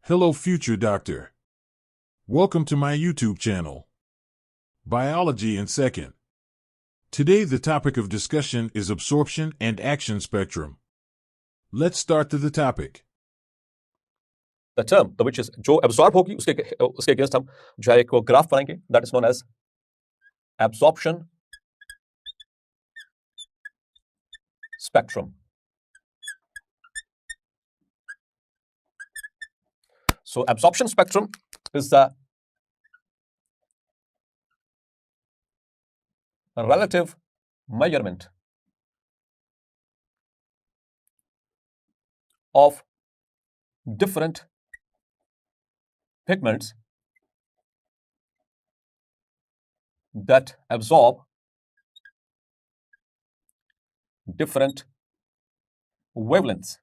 Hello, future doctor. Welcome to my YouTube channel, Biology in Second. Today the topic of discussion is absorption and action spectrum. Let's start to the topic. The term which is जो absorb होगी उसके against हम जो है एक graph बनाएंगे, that is known as absorption spectrum. So absorption spectrum is the relative measurement of different pigments that absorb different wavelengths.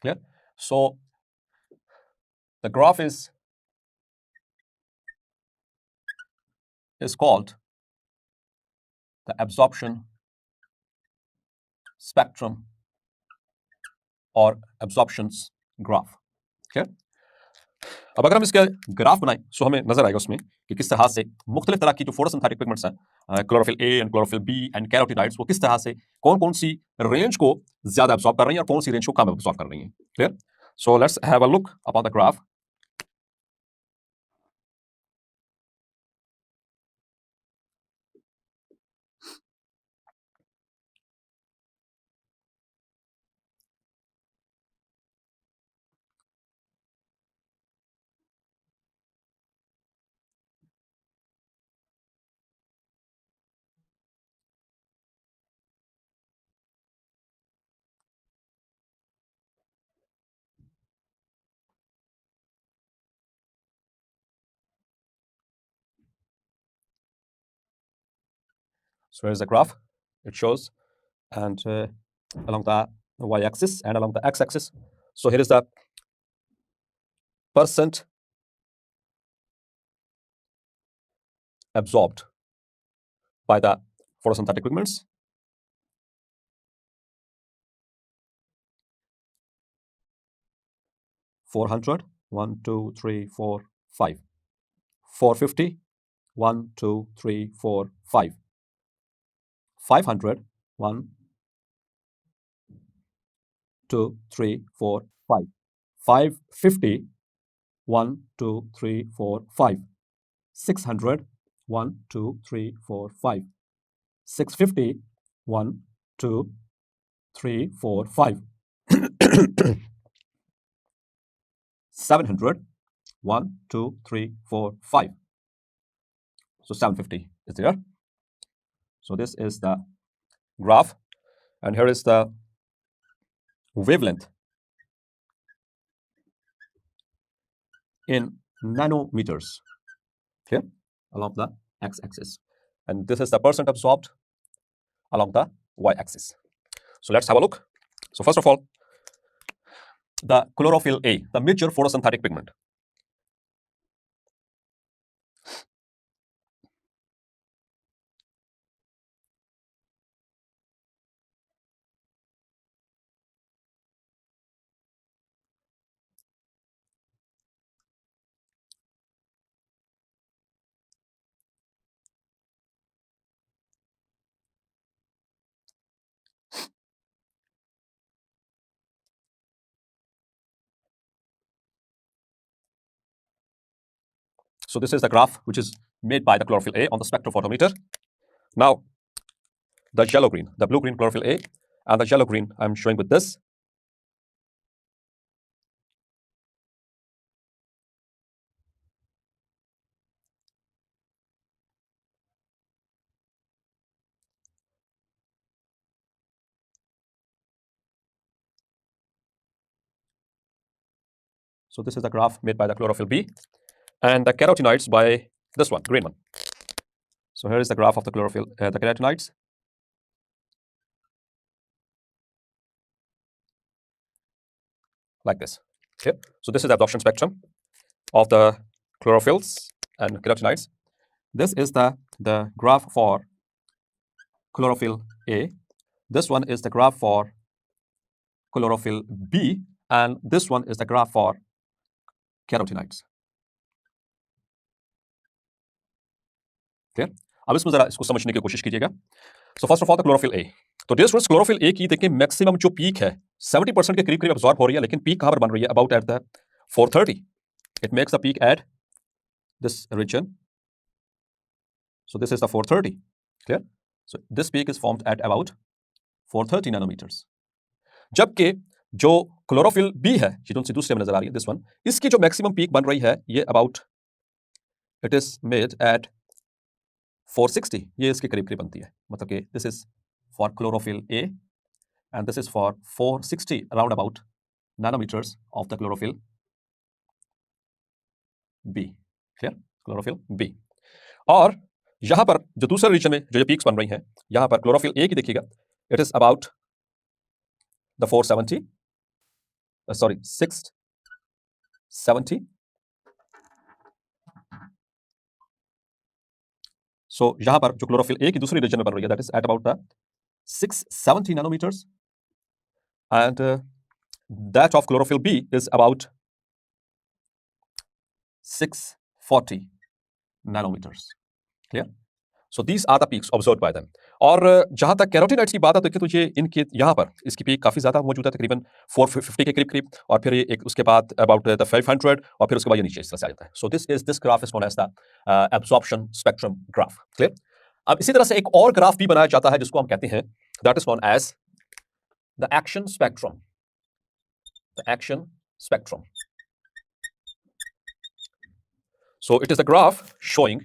Clear? So the graph is called the absorption spectrum और absorptions graph. Okay? अब अगर हम इसके graph बनाएं तो हमें नजर आएगा उसमें कि किस तरह से मुख्तलिफ तरह की जो फोटोसिंथेटिक पिगमेंट्स हैं, chlorophyll A and chlorophyll B and carotenoids, वो किस तरह से कौन कौन सी रेंज को ज्यादा एब्सॉर्ब कर रही हैं और कौन सी रेंज को कम एब्सॉर्ब कर रही हैं. Clear? So let's have a look upon the graph. So here's the graph. It shows, and along the y-axis and along the x-axis. So here is the percent absorbed by the photosynthetic pigments. $400, 1, 2, 3, 4, 5. $450, 1, 2, 3, 4, 5. $500, 1, 2, 3, 4, 5. $550, 1, 2, 3, 4, 5. $600, 1, 2, 3, 4, 5. $650, 1, 2, 3, 4, 5. $700, 1, 2, 3, 4, 5. So 750 is there. So this is the graph, and here is the wavelength in nanometers, okay, along the x-axis, and this is the percent absorbed along the y-axis. So let's have a look. So first of all, the chlorophyll A, the major photosynthetic pigment. So this is the graph which is made by the chlorophyll A on the spectrophotometer. Now, the yellow-green, the blue-green chlorophyll A, and the yellow-green I'm showing with this. So this is the graph made by the chlorophyll B, and the carotenoids by this one, green one. So here is the graph of the chlorophyll, the carotenoids. Like this. Okay. So this is the absorption spectrum of the chlorophylls and carotenoids. This is the graph for chlorophyll A. This one is the graph for chlorophyll B, and this one is the graph for carotenoids. Clear? अब इसमें जरा इसको समझने की कोशिश कीजिएगा. So first of all, the chlorophyll A. तो dear students, chlorophyll A की देखिए मैक्सिमम जो पीक है 70% के करीब करीब अब्सॉर्ब हो रही है, लेकिन पीक कहां पर बन रही है? About at the 430. It makes the peak at this region. So this is the 430. Clear? So this peak is formed at about 430 nanometers. जबकि जो क्लोरोफिल बी है, ये तुमसे दूसरे में नजर आ रही है, दिस वन, इसकी जो मैक्सिमम पीक बन रही है ये about it is made at 460. ये इसके करीब करीब बनती है, मतलब कि this is for chlorophyll A and this is for 460 around about nanometres of the chlorophyll B. Clear? Chlorophyll B. और यहां पर जो दूसरे रीजन में जो पीक्स बन रही हैं, यहां पर क्लोरोफिल ए की देखिएगा, it is about the 470, sorry 670. सो यहां पर जो क्लोरोफिल ए की दूसरी रीजन में बन रही है, that is at about the 670 nanometres and that of chlorophyll B is about 640 nanometers. Clear? So these are the peaks observed by them. और जहां तक कैरोटिनॉइड्स की बात है, देखिए तो ये इनके यहाँ पर इसकी पीक काफी ज्यादा मौजूद है, तकरीबन 450 के करीब करीब, और फिर ये एक उसके बाद अबाउट द 500, और फिर उसके बाद ये नीचे इस तरह से आ जाता है. So this graph is known as the absorption spectrum graph. Clear? अब इसी तरह से एक और ग्राफ भी बनाया जाता है जिसको हम कहते हैं, that is known as the action spectrum. The action spectrum. So it is a graph showing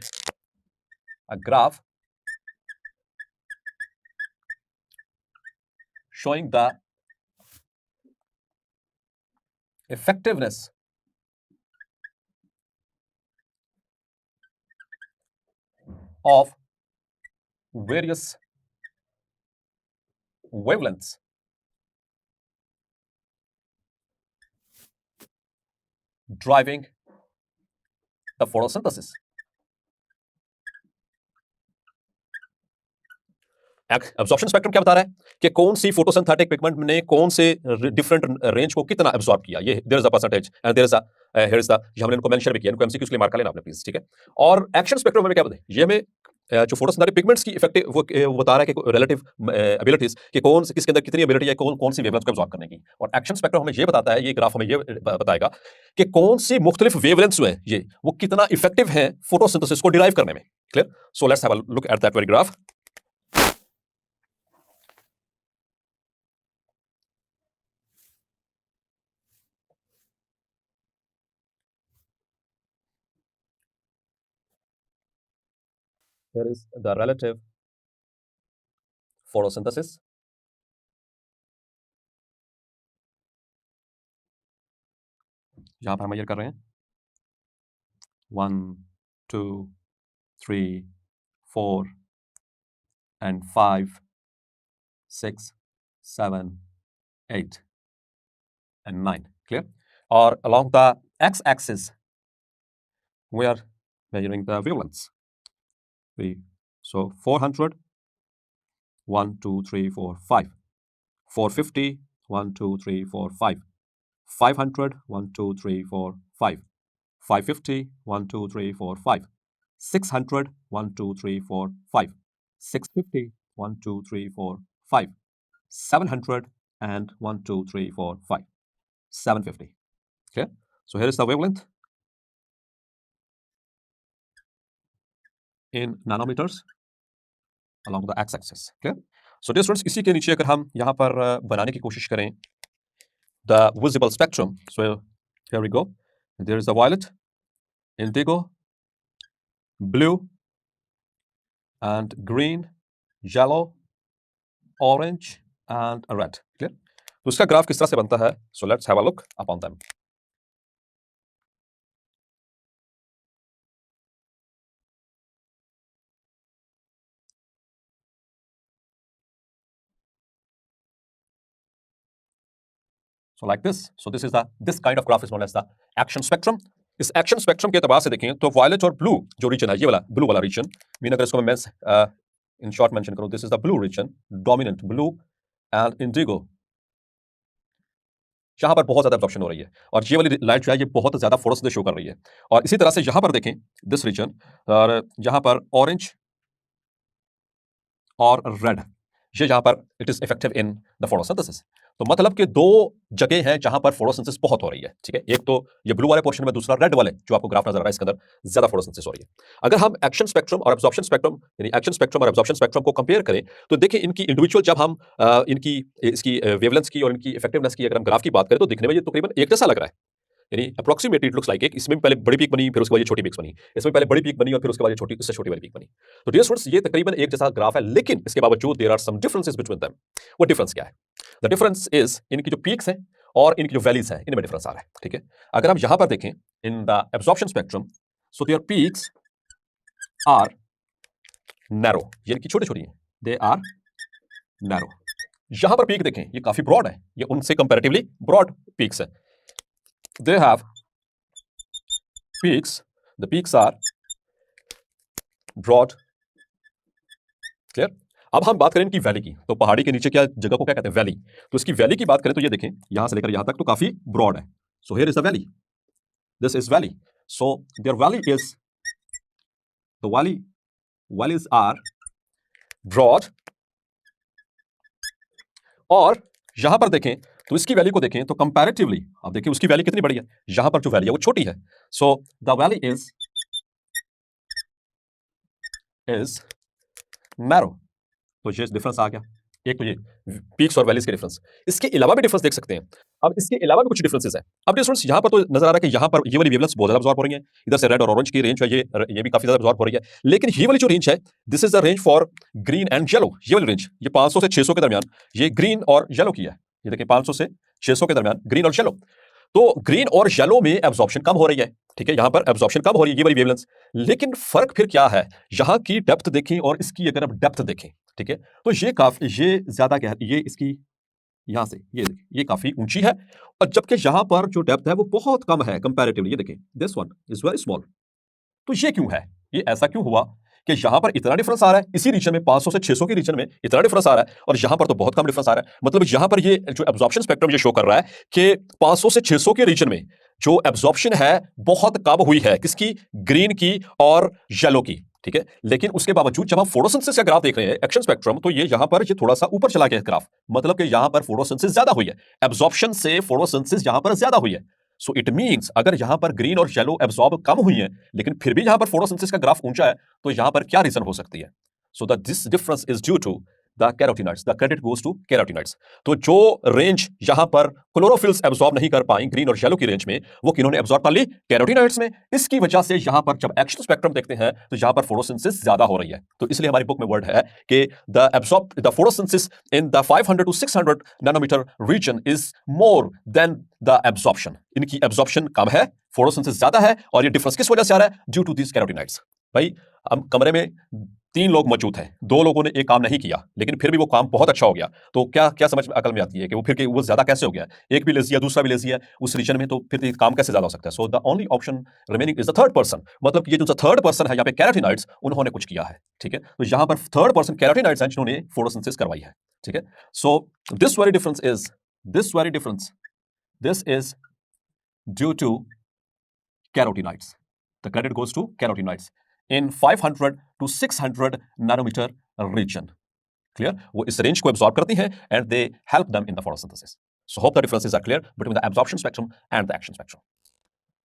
the effectiveness of various wavelengths driving the photosynthesis. Absorption spectrum क्या बता रहा है कि कौन सी फोटोसिंथेटिक पिगमेंट ने कौन से डिफरेंट रेंज को कितना एब्जॉर्ब किया. ये there is a percentage and there is a here is the, ये हमने इनको मेंशन भी किया, इनको एमसीक्यूज के लिए मार्क कर लेना आपने प्लीज. ठीक है? और एक्शन स्पेक्ट्रम में क्या बताएं, ये हमें जो फोटोसिंथेटिक पिगमेंट्स की इफेक्टिव वो बता रहा है कि रिलेटिव एबिलिटीज कि कौन से किसके अंदर कितनी एबिलिटी है कौन सी वेवलेंथ को एब्जॉर्ब करने की. और एक्शन स्पेक्ट्रम हमें ये बताता है, ये ग्राफ हमें ये बताएगा कि कौन सी मुख्तलिफ वेवलेंथ्स जो है ये वो कितना इफेक्टिव है फोटोसिंथेसिस को डिराइव करने में. Clear? So let's have a look at that very graph. Here is the relative photosynthesis. यहां पर हम मेजर कर रहे हैं 1 2 3 4 and 5 6 7 8 and 9. Clear? Or along the x-axis we are measuring the wavelengths. So 400 1 2 3 4 5, 450 1 2 3 4 5, 500 1 2 3 4 5, 550 1 2 3 4 5, 600 1 2 3 4 5, 650 1 2 3 4 5, 700 and 1 2 3 4 5, 750. Okay, so here is the wavelength in nanometers along the x-axis. Clear? So dear students, इसी के नीचे अगर हम यहाँ पर बनाने की कोशिश करें the visible spectrum, so here we go. There is the violet, indigo, blue and green, yellow, orange and red. Clear? तो इसका ग्राफ किस तरह से बनता है? So let's have a look upon them. So like this. So this kind of graph is known as the action spectrum. इस action spectrum के एतबार से देखें तो वायलेट और ब्लू जो रीजन है, ये वाला ब्लू वाला रीजन, मीन अगर इसको मैं इन शॉर्ट मेंशन करूं, this is the blue region, dominant blue, and indigo यहां पर बहुत ज्यादा एब्जॉर्प्शन हो रही है और ये वाली लाइट जो है ये बहुत ज्यादा फोटोसिंथेसिस शो कर रही है। और इसी तरह से यहां पर देखें दिस रीजन, और यहां पर ऑरेंज और रेड, ये यहां पर it is effective in the photosynthesis. तो मतलब कि दो जगह हैं जहां पर फोटोसिंथेसिस बहुत हो रही है, ठीक है। एक तो ये ब्लू वाले पोर्शन में, दूसरा रेड वाले जो आपको ग्राफ नजर आ रहा है इसके अंदर ज्यादा फोटोसिंथेसिस हो रही है। अगर हम एक्शन स्पेक्ट्रम और एब्जॉर्प्शन स्पेक्ट्रम यानी एक्शन स्पेक्ट्रम और एब्जॉर्प्शन स्पेक्ट्रम को कंपेयर करें तो देखिए इनकी इंडिविजुअल जब हम इनकी इसकी वेवलेंथ्स की और इनकी इफेक्टिवनेस की अगर हम ग्राफ की बात करें तो दिखने में ये तकरीबन एक जैसा लग रहा है, यानी अप्रोक्सीमेटली इट लुक्स लाइक एक, इसमें पहले बड़ी पीक बनी फिर उसके बाद ये छोटी पीक्स बनी, इसमें पहले बड़ी पीक बनी और फिर उसके बाद ये छोटी, इससे छोटी वाली पीक बनी। तो डियर स्टूडेंट्स ये तकरीबन एक जैसा ग्राफ है, लेकिन इसके बावजूद there are some differences between them. वो डिफरेंस क्या है? द डिफरेंस इज इनकी जो पीक्स हैं और इनकी जो वैलीज हैं इनमें डिफरेंस आ रहा है, ठीक है। अगर हम यहां पर देखें in the absorption spectrum, so there peaks are narrow, ये इनकी छोटी छोटी हैं, दे आर नैरो। यहां पर पीक देखें ये काफी ब्रॉड है, ये उनसे कंपैरेटिवली ब्रॉड पीक्स है, they have peaks, the peaks are broad, clear। अब हम बात करें इनकी वैली की, तो पहाड़ी के नीचे क्या जगह को क्या कहते हैं? वैली। तो इसकी वैली की बात करें तो ये देखें यहां से लेकर यहां तक तो काफी ब्रॉड है, so here is the valley, this is valley, so there valley is the valleys are broad. और यहां पर देखें तो इसकी वैली को देखें तो कंपैरेटिवली आप देखिए उसकी वैली कितनी बड़ी है, यहां पर जो वैली है वो छोटी है, so the valley is narrow. तो ये डिफरेंस आ गया, एक तो ये पीक्स और वैलीज के डिफरेंस। इसके अलावा भी डिफरेंस देख सकते हैं, अब इसके अलावा भी कुछ डिफरेंसेस हैं। अब डिफरेंस यहां पर तो नजर आ रहा है कि यहां पर ये वाली वेवलेंथ्स बहुत ज्यादा अब्सॉर्ब हो रही हैं, इधर से रेड और ऑरेंज की रेंज है ये भी काफी ज्यादा अब्सॉर्ब हो रही है, लेकिन ये वाली जो रेंज है this is the range for green and yellow. ये वाली रेंज ये 500 से 600 के दरमियान ये ग्रीन और येलो की है, ये देखिए 500 से 600 के दरमियान ग्रीन और येलो। तो ग्रीन और येलो में एब्जॉर्प्शन कम हो रही है, ठीक है, यहां पर एब्जॉर्प्शन कम हो रही है ये वाली वेवलेंथ्स। लेकिन फर्क फिर क्या है, यहां की डेप्थ देखें और इसकी अगर आप डेप्थ देखें, ठीक है, तो ये काफी ये ज्यादा क्या है, ये इसकी यहां से ये काफी ऊंची है, और जबकि यहां पर जो डेप्थ है वो बहुत कम है कंपैरेटिवली, ये देखें this one is very small. तो ये क्यों है, ये ऐसा क्यों हुआ कि यहां पर इतना डिफरेंस आ रहा है, इसी रीजन में 500 से 600 के रीजन में इतना डिफरेंस आ रहा है और यहां पर तो बहुत कम डिफरेंस आ रहा है। मतलब यहां पर ये जो एब्जॉर्प्शन स्पेक्ट्रम ये शो कर रहा है कि 500 से 600 के रीजन में जो एब्जॉर्प्शन है बहुत कम हुई है, किसकी? ग्रीन की और येलो की, ठीक है। लेकिन उसके बावजूद जब हम फोटोसिंथेसिस का ग्राफ देख रहे हैं एक्शन स्पेक्ट्रम, तो ये यहां पर ये थोड़ा सा ऊपर चला गया ग्राफ, मतलब कि यहां पर फोटोसिंथेसिस ज्यादा हुई है, एब्जॉर्प्शन से फोटोसिंथेसिस यहां पर ज्यादा हुई है। सो इट मींस अगर यहां पर ग्रीन और येलो एब्जॉर्ब कम हुई है लेकिन फिर भी यहां पर फोटोसिंथेसिस का ग्राफ ऊंचा है, तो यहां पर क्या रीजन हो सकती है? So that this difference is due to the carotenoids, the credit goes to carotenoids. तो जो रेंज यहां पर क्लोरोफिल्स एब्जॉर्ब नहीं कर पाई ग्रीन और येलो की रेंज में, वो किन्होंने एब्जॉर्ब कर ली? कैरोटीनॉइड्स में। इसकी वजह से यहां पर जब एक्शन स्पेक्ट्रम देखते हैं तो यहां पर फोटोसिंथेसिस ज्यादा हो रही है। तो इसलिए हमारी बुक में वर्ड है कि the photosynthesis in the 500 to 600 nanometre region is more than the absorption. इनकी एब्जॉर्प्शन कम है, फोटोसिंथेसिस ज्यादा है, और ये डिफरेंस किस वजह से आ रहा है? Due to this carotenoids. भाई हम कमरे में 3 लोग मौजूद हैं, 2 लोगों ने एक काम नहीं किया लेकिन फिर भी वो काम बहुत अच्छा हो गया, तो क्या क्या समझ में अकल में आती है कि वो फिर कि वो ज्यादा कैसे हो गया? एक भी लेजी है दूसरा भी लेजी है उस रीजन में, तो फिर काम कैसे ज्यादा हो सकता है? So the only option remaining is the third person, मतलब कि ये जो थर्ड पर्सन है यहाँ पे कैरोटीनॉइड्स, उन्होंने कुछ किया है, ठीक है। तो यहाँ पर थर्ड पर्सन कैरोटीनॉइड्स हैं जिन्होंने फोटोसिंथेसिस करवाई है, ठीक है। So this very difference this is due to carotenoids. The credit goes to carotenoids in 500 to 600 nanometer region. Clear? वो इस रेंज को एब्जॉर्ब करती हैं and they help them in the photosynthesis. So hope the differences are clear between the absorption spectrum and the action spectrum.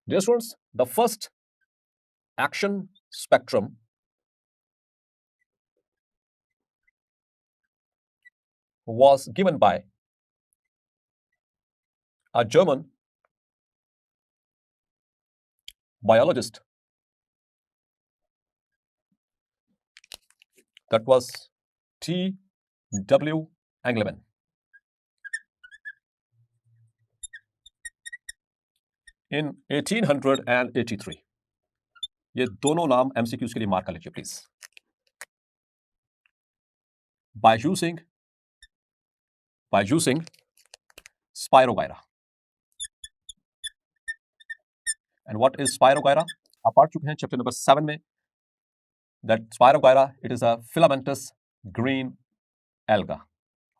Dear students, the first action spectrum was given by a German biologist, that was T.W. Engelmann. In 1883. ये दोनों नाम MCQs के लिए mark कर लीजिए please. By using Spirogyra. And what is Spirogyra? आप पढ़ चुके हैं चैप्टर नंबर 7 में, that Spirogyra, it is a filamentous green alga.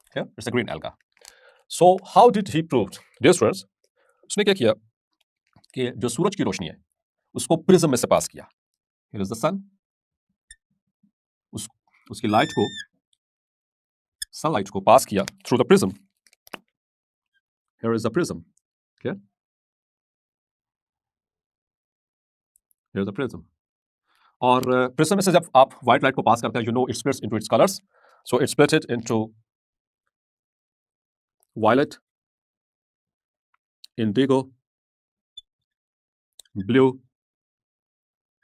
Okay? It's a green alga. So how did he proved? Dear students, उसने क्या किया कि जो सूरज की रोशनी है उसको प्रिज्म में से पास किया। हियर इज द सन, उसकी लाइट को, सनलाइट को पास किया through the prism. Here is the prism, clear? Here is the prism. और प्रिज्म में से जब आप व्हाइट लाइट को पास करते हैं, you know it splits into its colours. So it splitted into violet, indigo, blue,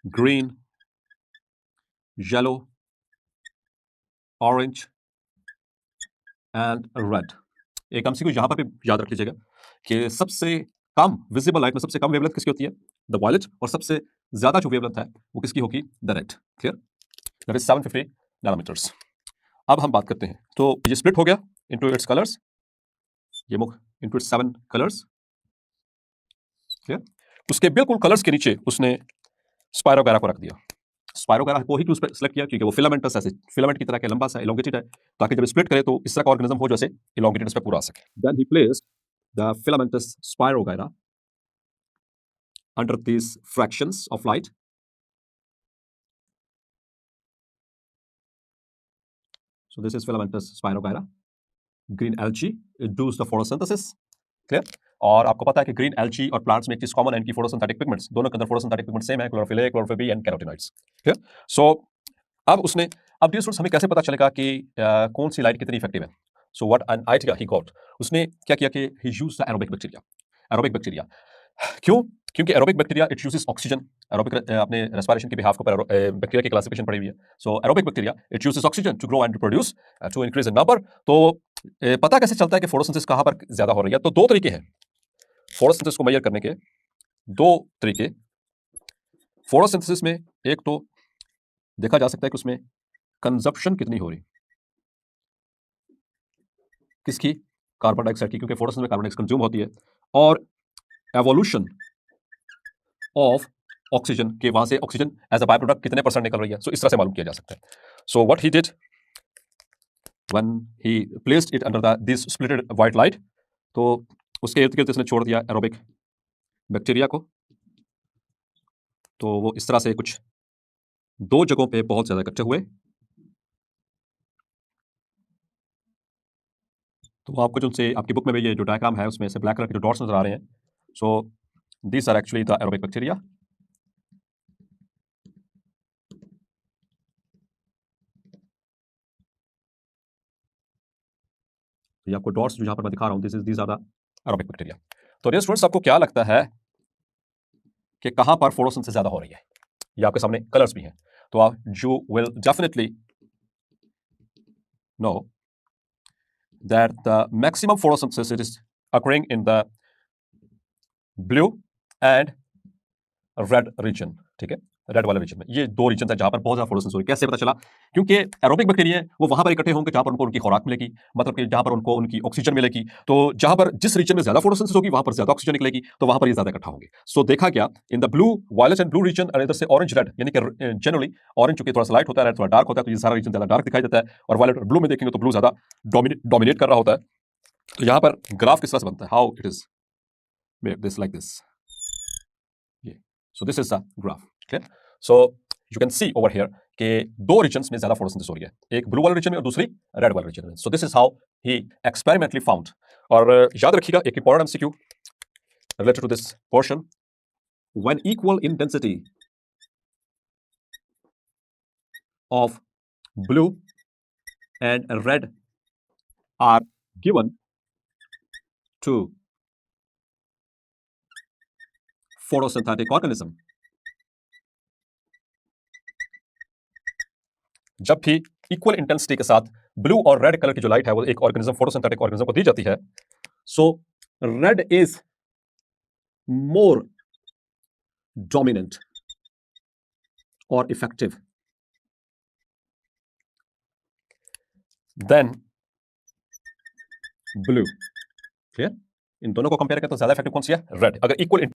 green, yellow, orange and red. एक एमसीक्यू यहां पर भी याद रख लीजिएगा कि सबसे कम विजिबल लाइट में सबसे कम वेवलेंथ किसकी होती है? The violet. और सबसे ज्यादा जो वेवलेंथ है वो किसकी होगी? The red. Clear? That is 750 nanometres. अब हम बात करते हैं, तो ये स्प्लिट हो गया इनटू इट्स कलर्स, ये मुख इनटू इट्स 7 कलर्स। क्लियर? उसके बिल्कुल कलर्स के नीचे उसने स्पायरोगैरा को रख दिया। स्पायरोगैरा को ही क्यों सेलेक्ट किया? क्योंकि वो फिलामेंटस, ऐसे फिलामेंट की तरह के लंबा सा इलोंगेटेड है, ताकि जब स्प्लिट करे तो इस तरह का ऑर्गेनिज्म हो जैसे इलोंगेटेड इस पे पूरा आ सके। Then he placed the filamentous spirogyra under these fractions of light. So this is filamentous spirogyra. Green algae, it does the photosynthesis. Clear? और आपको पता है कि ग्रीन एल्ची और प्लांट्स में एक चीज कॉमन है, इनकी फोटोसिंथेटिक पिगमेंट्स, दोनों के अंदर फोटोसिंथेटिक पिगमेंट सेम है, chlorophyll A, chlorophyll B and carotenoids. Clear? So अब उसने, अब डियर स्टूडेंट्स, हमें कैसे पता चलेगा कि कौन सी लाइट कितनी इफेक्टिव है? So what an idea he got, उसने क्या किया कि he used the aerobic bacteria. Aerobic bacteria क्यों? क्योंकि aerobic bacteria it uses oxygen. Aerobic आपने रेस्पिरेशन के बिहाफ के ऊपर बैक्टीरिया की क्लासिफिकेशन पढ़ी हुई है। So aerobic bacteria it uses oxygen to grow and reproduce, to increase in number. तो पता कैसे चलता है कि फोटोसिंथेसिस कहां पर ज्यादा हो रही है? तो दो तरीके हैं फोटोसिंथेसिस को मेजर करने के, दो तरीके। फोटोसिंथेसिस में एक तो देखा जा सकता है कि उसमें कंजप्शन कितनी हो रही, किसकी? कार्बन डाइऑक्साइड की, क्योंकि फोटोसिंथेसिस में कार्बन डाइऑक्साइड कंज्यूम होती है। और एवोल्यूशन ऑफ ऑक्सीजन के, वहां से oxygen as a by product कितने परसेंट निकल रही है। सो इस तरह से मालूम किया जा सकता है। So what he did when he placed it under this splitted white light, तो उसके इर्द गिर्द इसने छोड़ दिया एरोबिक बैक्टीरिया को। तो वो इस तरह से कुछ दो जगहों पे बहुत ज्यादा इकट्ठे हुए। तो आपको जो से आपकी बुक में भी ये जो डायग्राम है उसमें से ब्लैक कलर के जो डॉट्स नजर आ रहे हैं, so these are actually the aerobic bacteria. ये आपको डॉट्स जो यहां पर मैं दिखा रहा हूं, these are the aerobic bacteria. तो डियर स्टूडेंट्स, आपको क्या लगता है कि कहां पर फोटोसिंथेसिस ज्यादा हो रही है? ये आपके सामने कलर्स भी हैं, तो आप you will definitely know that the maximum photosynthesis is occurring in the blue and red region. ठीक है, रेड वाले रीजन में ये दो रीजन है जहां पर बहुत ज्यादा फोटोसिंथेसिस हो रही है। कैसे पता चला? क्योंकि एरोबिक बैक्टीरिया वो वहां पर इकट्ठे होंगे जहां पर उनको उनकी खुराक मिलेगी, मतलब कि जहां पर उनको उनकी ऑक्सीजन मिलेगी। तो जहां पर जिस रीजन में ज्यादा फोटोसिंथेसिस होगी वहां पर ज्यादा ऑक्सीजन निकलेगी, तो वहां पर ये ज्यादा इकट्ठा होंगे। सो देखा गया in the blue, violet and blue region, और इधर से ऑरेंज रेड, यानी कि जनरली ऑरेंज चूंकि थोड़ा सा लाइट होता है, रेड थोड़ा डार्क होता है, तो ये सारा रीजन ज्यादा डार्क दिखाई देता है। और वायलेट और ब्लू में देखेंगे तो ब्लू ज्यादा डोमिनेट कर रहा होता है। तो यहां पर ग्राफ किस तरह से बनता है? How it is make this like this. So this is the graph. Okay? So you can see over here कि दो regions में ज्यादा फोटोसिंथेसिस हो रही है, एक ब्लू वाले रीजन में और दूसरी रेड वाले रीजन में। So this is how he experimentally found. और याद रखिएगा एक important MCQ related to this portion, when equal in density of blue and red are given to photosynthetic organism, जब भी इक्वल इंटेंसिटी के साथ ब्लू और रेड कलर की जो लाइट है वो एक ऑर्गेनिज्म, फोटोसिंथेटिक ऑर्गेनिज्म को दी जाती है, सो रेड इज मोर डोमिनेंट और इफेक्टिव देन ब्लू। क्लियर? इन दोनों को कंपेयर करें तो ज्यादा इफेक्टिव कौन सी है? रेड। अगर इक्वल